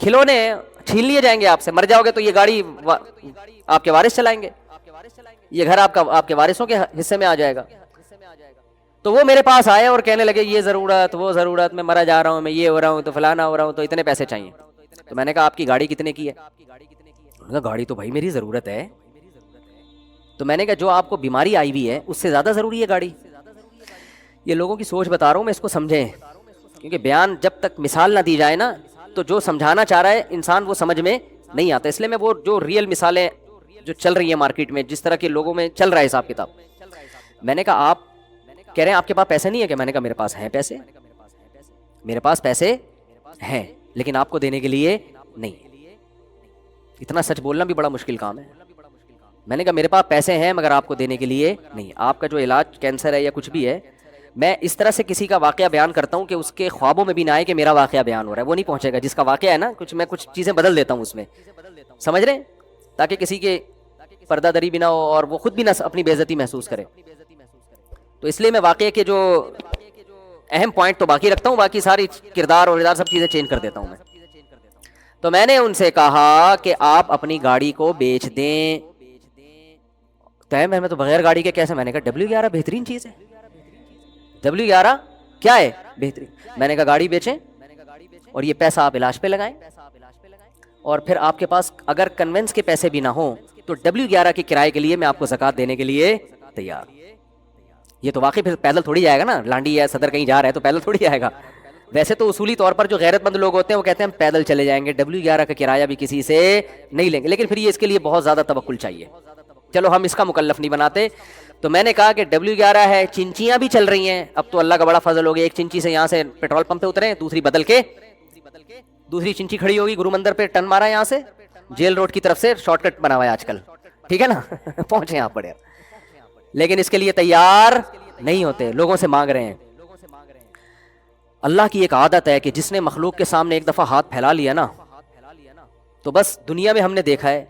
کھلونے چھین لیے جائیں گے آپ سے, مر جاؤ گے تو یہ گاڑی آپ کے وارث چلائیں گے, یہ گھر آپ کے وارثوں کے حصے میں آ جائے گا. تو وہ میرے پاس آئے اور کہنے لگے یہ ضرورت وہ ضرورت, میں مرا جا رہا ہوں, میں یہ ہو رہا ہوں, تو فلانا ہو رہا ہوں, تو اتنے پیسے چاہیے. تو میں نے کہا آپ کی گاڑی کتنے کی ہے؟ انہوں نے کہا گاڑی تو بھائی میری ضرورت ہے. تو میں نے کہا جو آپ کو بیماری آئی ہوئی ہے اس سے زیادہ ضروری ہے گاڑی. یہ لوگوں کی سوچ بتا رہا ہوں میں, اس کو سمجھیں, کیونکہ بیان جب تک مثال نہ دی جائے نا تو جو سمجھانا چاہ رہا ہے انسان وہ سمجھ میں نہیں آتا. اس لیے میں وہ جو ریئل مثالیں جو چل رہی ہیں مارکیٹ میں, جس طرح کے لوگوں میں چل رہا ہے حساب کتاب, میں نے کہا آپ کہہ رہے ہیں آپ کے پاس پیسے نہیں ہے کہ؟ میں نے کہا میرے پاس ہیں پیسے, میرے پاس پیسے ہیں, لیکن آپ کو دینے کے لیے نہیں. اتنا سچ بولنا بھی بڑا مشکل کام ہے. میں نے کہا میرے پاس پیسے ہیں مگر آپ کو دینے کے لیے نہیں. آپ کا جو علاج کینسر ہے یا کچھ بھی ہے, میں اس طرح سے کسی کا واقعہ بیان کرتا ہوں کہ اس کے خوابوں میں بھی نہ آئے کہ میرا واقعہ بیان ہو رہا ہے, وہ نہیں پہنچے گا. جس کا واقعہ ہے نا میں کچھ چیزیں بدل دیتا ہوں اس میں, سمجھ رہے ہیں, تاکہ کسی کے پردہ دری بھی نہ ہو اور وہ خود بھی نہ اپنی بے عزتی محسوس کرے. تو اس لیے میں واقعے کے جو اہم پوائنٹ تو باقی رکھتا ہوں, باقی ساری کردار اور سب چیزیں چینج کر دیتا ہوں میں. تو میں نے ان سے کہا کہ آپ اپنی گاڑی کو بیچ دیں. میں تو بغیر گاڑی کے کیسے؟ میں نے کہا W11 بہترین چیز ہے, W11 کیا ہے بہترین. میں نے کہا گاڑی بیچیں اور یہ پیسہ آپ علاج پہ لگائیں, اور پھر آپ کے پاس اگر کنوینس کے پیسے بھی نہ ہوں تو W11 کے کرائے کے لیے میں آپ کو زکوٰۃ دینے کے لیے تیار. یہ تو واقعی پھر پیدل تھوڑی جائے گا نا, لانڈی ہے صدر کہیں جا رہا ہے تو پیدل تھوڑی جائے گا. ویسے تو اصولی طور پر جو غیرت مند لوگ ہوتے ہیں وہ کہتے ہیں ہم پیدل چلے جائیں گے, W11 کا کرایہ بھی کسی سے نہیں لیں گے, لیکن پھر یہ اس کے لیے بہت زیادہ توکل چاہیے. چلو ہم اس کا مکلف نہیں بناتے. تو میں نے کہا کہ W11 ہے, چنچیاں بھی چل رہی ہیں, اب تو اللہ کا بڑا فضل ہو گیا, ایک چنچی سے یہاں سے پیٹرول پمپ پہ اترے, دوسری بدل کے دوسری چنچی کھڑی ہوگی گرو مندر پہ, ٹن مارا یہاں سے جیل روڈ کی طرف سے, شارٹ کٹ بنا ہوا ہے آج کل, ٹھیک ہے نا, پہنچے آپ بڑے. لیکن اس کے لیے تیار نہیں ہوتے, لوگوں سے مانگ رہے ہیں. اللہ کی ایک عادت ہے کہ جس نے مخلوق کے سامنے ایک دفعہ ہاتھ پھیلا لیا نا تو بس دنیا میں ہم نے دیکھا ہے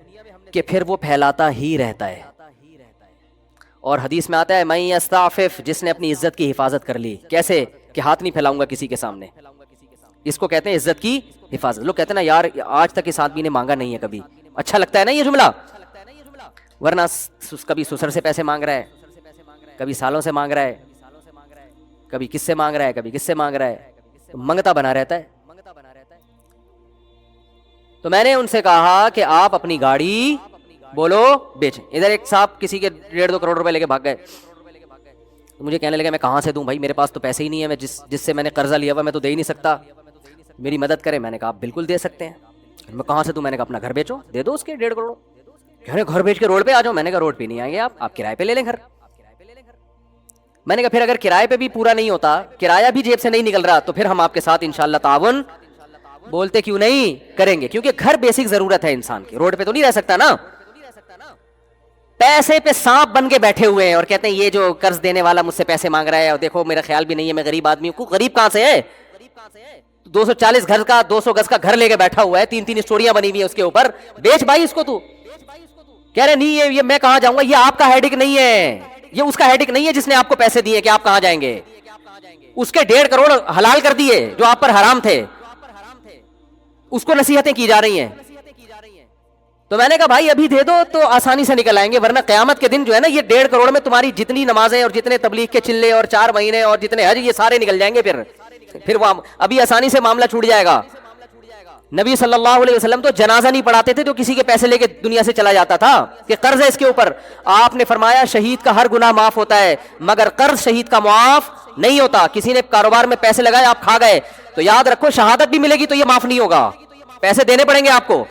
کہ پھر وہ پھیلاتا ہی رہتا ہے. اور حدیث میں آتا ہے من یستعفف, جس نے اپنی عزت کی حفاظت کر لی. کیسے؟ کہ ہاتھ نہیں پھیلاؤں گا کسی کے سامنے. اس کو کہتے ہیں عزت کی حفاظت. لوگ کہتے ہیں نا یار آج تک اس آدمی نے مانگا نہیں ہے کبھی, اچھا لگتا ہے نا یہ جملہ, ورنہ کبھی سسر سے پیسے مانگ رہا ہے, کبھی سالوں سے مانگ رہا ہے, کبھی کس سے مانگ رہا ہے, کبھی کس سے مانگ رہا ہے, منگتا بنا رہتا ہے. تو میں نے ان سے کہا کہ آپ اپنی گاڑی بولو بیچیں. ادھر ایک صاحب کسی کے 1.5-2 کروڑ روپے لے کے بھاگ گئے, مجھے کہنے لگے میں کہاں سے دوں بھائی, میرے پاس تو پیسے ہی نہیں ہے, میں جس سے میں نے قرضہ لیا ہوا میں تو دے ہی نہیں سکتا, میری مدد کرے. میں نے کہا آپ بالکل دے سکتے ہیں. میں کہاں سے دوں؟ میں نے کہا اپنا گھر بیچو, دے دو اس کے 1.5 کروڑ. کہہ رہے گھر بیچ کے روڈ پہ آ جاؤ. میں نے کہا روڈ پہ نہیں آئیں گے آپ کرائے پہ لے لیں گھر. میں نے کہا پھر اگر کرائے پہ بھی پورا نہیں ہوتا, کرایہ بھی جیب سے نہیں نکل رہا, تو پھر ہم آپ کے ساتھ انشاءاللہ تعاون بولتے کیوں نہیں کریں گے, کیونکہ گھر بیسک ضرورت ہے انسان کی, روڈ پہ تو نہیں رہ سکتا نا. پیسے پہ سانپ بن کے بیٹھے ہوئے ہیں اور کہتے ہیں یہ جو قرض دینے والا مجھ سے پیسے مانگ رہا ہے, اور دیکھو میرا خیال بھی نہیں ہے, میں غریب آدمی ہوں. غریب کہاں سے ہے؟ 240 گھر کا 200 گز کا گھر لے کے بیٹھا ہوا ہے, 3 اسٹوریاں بنی ہوئی ہیں اس کے اوپر. بیچ بھائی اس کو. تو کہہ رہے نہیں ہے یہ میں کہاں جاؤں گا, یہ آپ کا ہیڈک نہیں ہے, یہ اس کا ہیڈک نہیں ہے جس نے آپ کو پیسے دیے کہ آپ کہاں جائیں گے. اس کے 1.5 کروڑ حلال کر دیے جو آپ پر حرام تھے, اس کو نصیحتیں کی جا رہی ہیں. تو میں نے کہا بھائی ابھی دے دو تو آسانی سے نکل آئیں گے, ورنہ قیامت کے دن جو ہے نا یہ 1.5 کروڑ میں تمہاری جتنی نمازیں اور جتنے تبلیغ کے چلے اور 4 مہینے اور جتنے حج, یہ سارے نکل جائیں گے. پھر وہ ابھی آسانی سے معاملہ چھوٹ جائے گا. نبی صلی اللہ علیہ وسلم تو جنازہ نہیں پڑھاتے تھے جو کسی کے پیسے لے کے دنیا سے چلا جاتا تھا کہ قرض ہے اس کے اوپر. آپ نے فرمایا شہید کا ہر گناہ معاف ہوتا ہے مگر قرض شہید کا معاف نہیں ہوتا. کسی نے کاروبار میں پیسے لگائے, آپ کھا گئے, تو یاد رکھو شہادت بھی ملے گی تو یہ معاف نہیں ہوگا, پیسے دینے پڑیں گے آپ کو.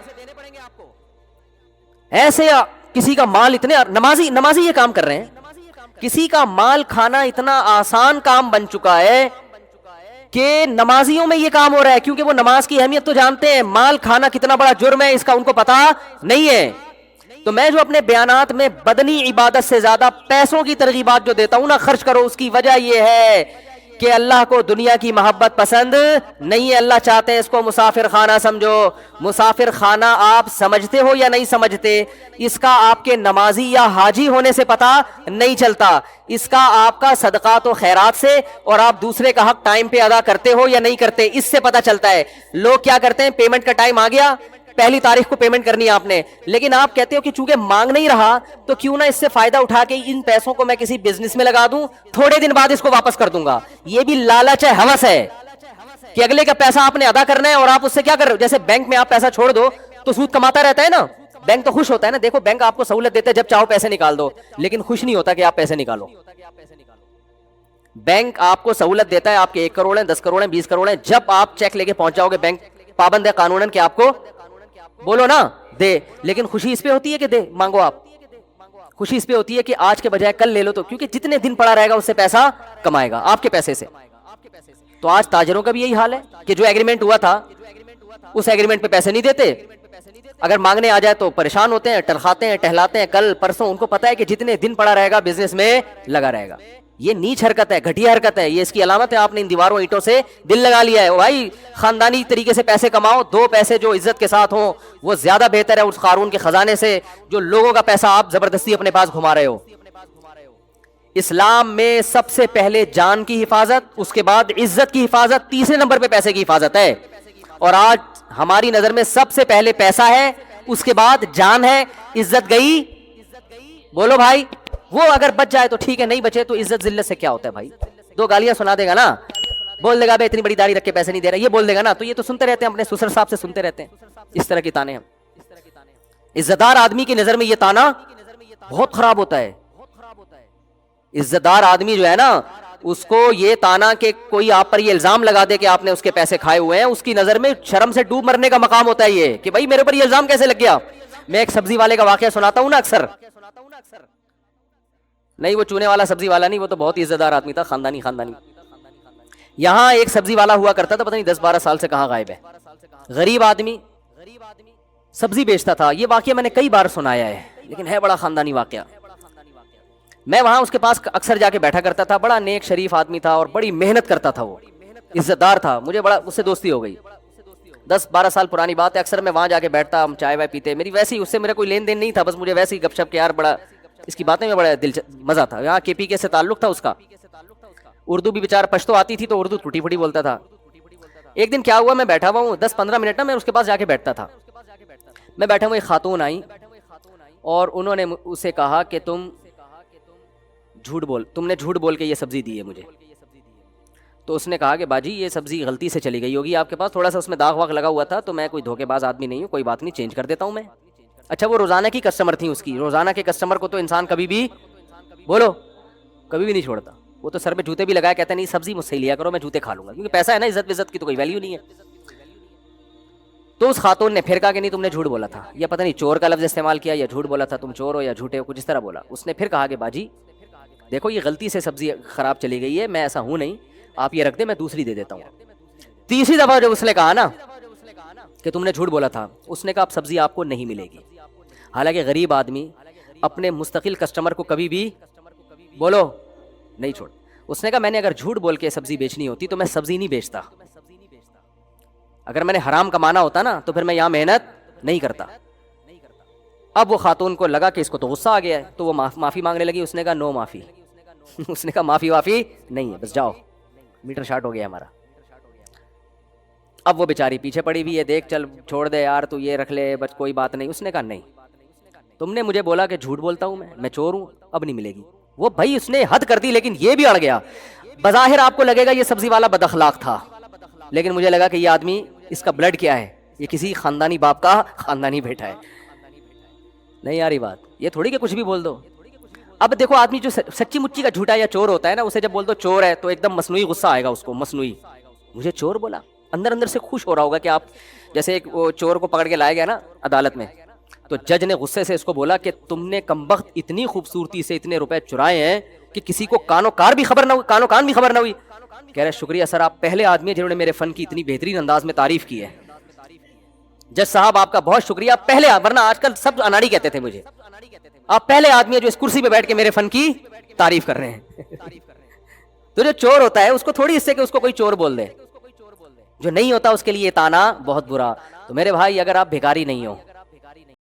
ایسے کسی کا مال اتنے نمازی یہ کام کر رہے ہیں, کسی کا مال کھانا اتنا آسان کام بن چکا ہے کہ نمازیوں میں یہ کام ہو رہا ہے, کیونکہ وہ نماز کی اہمیت تو جانتے ہیں, مال کھانا کتنا بڑا جرم ہے اس کا ان کو پتا نہیں ہے. تو میں جو اپنے بیانات میں بدنی عبادت سے زیادہ پیسوں کی ترغیبات جو دیتا ہوں نا, خرچ کرو, اس کی وجہ یہ ہے کہ اللہ کو دنیا کی محبت پسند نہیں ہے. اللہ چاہتے ہیں اس کو مسافر خانہ سمجھو. مسافر خانہ آپ سمجھتے ہو یا نہیں سمجھتے, اس کا آپ کے نمازی یا حاجی ہونے سے پتہ نہیں چلتا, اس کا آپ کا صدقات و خیرات سے اور آپ دوسرے کا حق ٹائم پہ ادا کرتے ہو یا نہیں کرتے, اس سے پتہ چلتا ہے. لوگ کیا کرتے ہیں, پیمنٹ کا ٹائم آ گیا, پہلی تاریخ کو پیمنٹ کرنی ہے آپ نے, لیکن آپ کہتے ہو کہ چونکہ مانگ نہیں رہا تو کیوں نہ اس سے فائدہ اٹھا کے ان پیسوں کو میں کسی بزنس میں لگا دوں, تھوڑے دن بعد اس کو واپس کر دوں گا. یہ بھی لالچ ہے, ہوس ہے کہ اگلے کا پیسہ آپ نے ادا کرنا ہے اور آپ اس سے کیا کر رہے ہو. جیسے بینک میں آپ پیسہ چھوڑ دو تو سود کماتا رہتا ہے نا, بینک تو خوش ہوتا ہے نا. دیکھو بینک آپ کو سہولت دیتا ہے جب چاہو پیسے نکال دو, لیکن خوش نہیں ہوتا کہ آپ پیسے نکالو. بینک آپ کو سہولت دیتا ہے, آپ کے 1 کروڑ ہیں, 10 کروڑ ہیں, 20 کروڑ ہیں, جب آپ چیک لے کے پہنچ جاؤ گے بینک پابند ہے قانوناً کہ آپ کو بولو نا دے, لیکن خوشی اس پہ ہوتی ہے کہ دے مانگو آپ, خوشی اس پہ ہوتی ہے کہ آج کے بجائے کل لے لو, تو کیونکہ جتنے دن پڑا رہے گا اس سے پیسہ کمائے گا آپ کے پیسے سے. تو آج تاجروں کا بھی یہی حال ہے کہ جو ایگریمنٹ ہوا تھا اس ایگریمنٹ پہ پیسے نہیں دیتے, اگر مانگنے آ جائے تو پریشان ہوتے ہیں, ٹرخاتے ہیں, ٹہلاتے ہیں, کل پرسوں, ان کو پتا ہے کہ جتنے دن پڑا رہے گا بزنس میں لگا رہے گا. یہ نیچ حرکت ہے, گھٹیا حرکت ہے, یہ اس کی علامت ہے. آپ نے ان دیواروں اینٹوں سے دل لگا لیا ہے. بھائی خاندانی طریقے سے پیسے کماؤ, 2 پیسے جو عزت کے ساتھ ہوں وہ زیادہ بہتر ہے اس قارون کے خزانے سے جو لوگوں کا پیسہ آپ زبردستی اپنے پاس گھما رہے ہو. اسلام میں سب سے پہلے جان کی حفاظت, اس کے بعد عزت کی حفاظت, تیسرے نمبر پہ پیسے کی حفاظت ہے. اور آج ہماری نظر میں سب سے پہلے پیسہ ہے, اس کے بعد جان ہے, عزت گئی. بولو بھائی, وہ اگر بچ جائے تو ٹھیک ہے, نہیں بچے تو عزت ذلت سے کیا ہوتا ہے بھائی. 2 گالیاں سنا دے گا نا, بول دے گا بھائی اتنی بڑی داڑھی رکھ کے پیسے نہیں دے رہا, یہ بول دے گا نا, تو یہ تو سنتے رہتے ہیں, اپنے سسر صاحب سے سنتے رہتے ہیں اس طرح کی تانے. ہم عزت دار آدمی کی نظر میں یہ تانا بہت خراب ہوتا ہے. عزت دار آدمی جو ہے نا, اس کو یہ تانا کہ کوئی آپ پر یہ الزام لگا دے کہ آپ نے اس کے پیسے کھائے ہوئے ہیں, اس کی نظر میں شرم سے ڈوب مرنے کا مقام ہوتا ہے یہ کہ بھائی میرے پر یہ الزام کیسے لگ گیا. میں ایک سبزی والے کا واقعہ سناتا ہوں نا اکثر, نہیں وہ چونے والا سبزی والا نہیں, وہ تو بہت ہی عزت دار آدمی تھا, خاندانی. یہاں ایک سبزی والا ہوا کرتا تھا, پتہ نہیں 10-12 سال سے کہاں غائب ہے. غریب آدمی سبزی بیچتا تھا. یہ واقعہ میں نے کئی بار سنایا ہے, لیکن ہے بڑا خاندانی واقعہ. میں وہاں اس کے پاس اکثر جا کے بیٹھا کرتا تھا. بڑا نیک شریف آدمی تھا اور بڑی محنت کرتا تھا, وہ عزت دار تھا. مجھے بڑا اس سے دوستی ہو گئی, 10-12 سال پرانی بات ہے. اکثر میں وہاں جا کے بیٹھتا, ہم چائے وائے پیتے. میری ویسی اس سے میرا کوئی لین دین نہیں تھا, بس مجھے ویسے ہی گپ شپ کے یار بڑا اس کی باتیں میں بڑا مزہ تھا. یہاں KPK سے تعلق تھا اس کا, اردو بھی بیچارہ پشتو آتی تھی تو اردو ٹوٹی پھوٹی بولتا تھا. ایک دن کیا ہوا, میں بیٹھا ہوا ہوں 10-15 منٹ نا, میں اس کے پاس جا کے بیٹھتا تھا. میں بیٹھا ہوں, ایک خاتون آئی اور انہوں نے اسے کہا کہ تم نے جھوٹ بول کے یہ سبزی دی ہے مجھے. تو اس نے کہا کہ باجی یہ سبزی غلطی سے چلی گئی ہوگی آپ کے پاس, تھوڑا سا اس میں داغ واغ لگا ہوا تھا, تو میں کوئی دھوکے باز آدمی نہیں ہوں, کوئی بات نہیں, چینج کر دیتا ہوں میں. اچھا وہ روزانہ کی کسٹمر تھیں اس کی, روزانہ کے کسٹمر کو تو انسان کبھی بھی بولو کبھی بھی نہیں چھوڑتا. وہ تو سر پہ جوتے بھی لگایا, کہتے ہیں نہیں سبزی مجھ سے لیا کرو, میں جوتے کھا لوں گا, کیونکہ پیسہ ہے نا, عزت کی تو کوئی ویلیو نہیں ہے. تو اس خاتون نے پھر کہا کہ نہیں تم نے جھوٹ بولا تھا, یا پتہ نہیں چور کا لفظ استعمال کیا یا جھوٹ بولا تھا, تم چور ہو یا جھوٹے ہو, کچھ اس طرح بولا. اس نے پھر کہا کہ باجی دیکھو یہ غلطی سے سبزی خراب چلی گئی ہے, میں ایسا ہوں نہیں, آپ یہ رکھ دیں, میں دوسری دے دیتا ہوں. تیسری دفعہ جب اس نے کہا نا کہ تم نے جھوٹ بولا تھا, اس نے کہا اب سبزی آپ کو نہیں ملے گی. حالانکہ غریب آدمی اپنے مستقل کسٹمر کو کبھی بھی بولو نہیں چھوڑ. اس نے کہا میں نے اگر جھوٹ بول کے سبزی بیچنی ہوتی تو میں سبزی نہیں بیچتا, اگر میں نے حرام کمانا ہوتا نا تو پھر میں یہاں محنت نہیں کرتا. اب وہ خاتون کو لگا کہ اس کو تو غصہ آ گیا ہے, تو وہ معافی مانگنے لگی. اس نے کہا نو معافی. اس نے کہا معافی وافی نہیں ہے, بس جاؤ, میٹر شارٹ ہو گیا ہمارا. اب وہ بیچاری پیچھے پڑی ہوئی ہے, دیکھ چل چھوڑ دے یار, تو یہ رکھ لے بس کوئی بات نہیں. اس نے کہا نہیں, تم نے مجھے بولا کہ جھوٹ بولتا ہوں میں چور ہوں, اب نہیں ملے گی. وہ بھائی اس نے حد کر دی, لیکن یہ بھی اڑ گیا. بظاہر آپ کو لگے گا یہ سبزی والا بد اخلاق تھا, لیکن مجھے لگا کہ یہ آدمی اس کا بلڈ کیا ہے, یہ کسی خاندانی باپ کا خاندانی بیٹا ہے. نہیں یاری بات, یہ تھوڑی کہ کچھ بھی بول دو. اب دیکھو آدمی جو سچی مچی کا جھوٹا یا چور ہوتا ہے نا, اسے جب بول دو چور ہے تو ایک دم مصنوعی غصہ آئے گا اس کو, مصنوعی. مجھے چور بولا, اندر سے خوش ہو رہا ہوگا کہ آپ جیسے ایک وہ چور کو پکڑ کے لایا گیا نا عدالت میں, تو جج نے غصے سے اس کو بولا کہ تم نے کمبخت اتنی خوبصورتی سے اتنے روپے چرائے ہیں کہ کسی کو کان و کان بھی خبر نہ ہوئی. کہہ رہے شکریہ سر, آپ پہلے آدمی جنہوں نے میرے فن کی اتنی بہترین انداز میں تعریف کی ہے. جج صاحب آپ کا بہت شکریہ, پہلے, ورنہ آج کل سب اناڑی کہتے تھے مجھے, آپ پہلے آدمی ہیں جو اس کرسی پہ بیٹھ کے میرے فن کی تعریف کر رہے ہیں. تو جو چور ہوتا ہے اس کو تھوڑی اس سے کہ اس کو کوئی چور بول دے، جو نہیں ہوتا اس کے لیے یہ تانا بہت برا۔ تو میرے بھائی اگر آپ بھکاری نہیں ہو،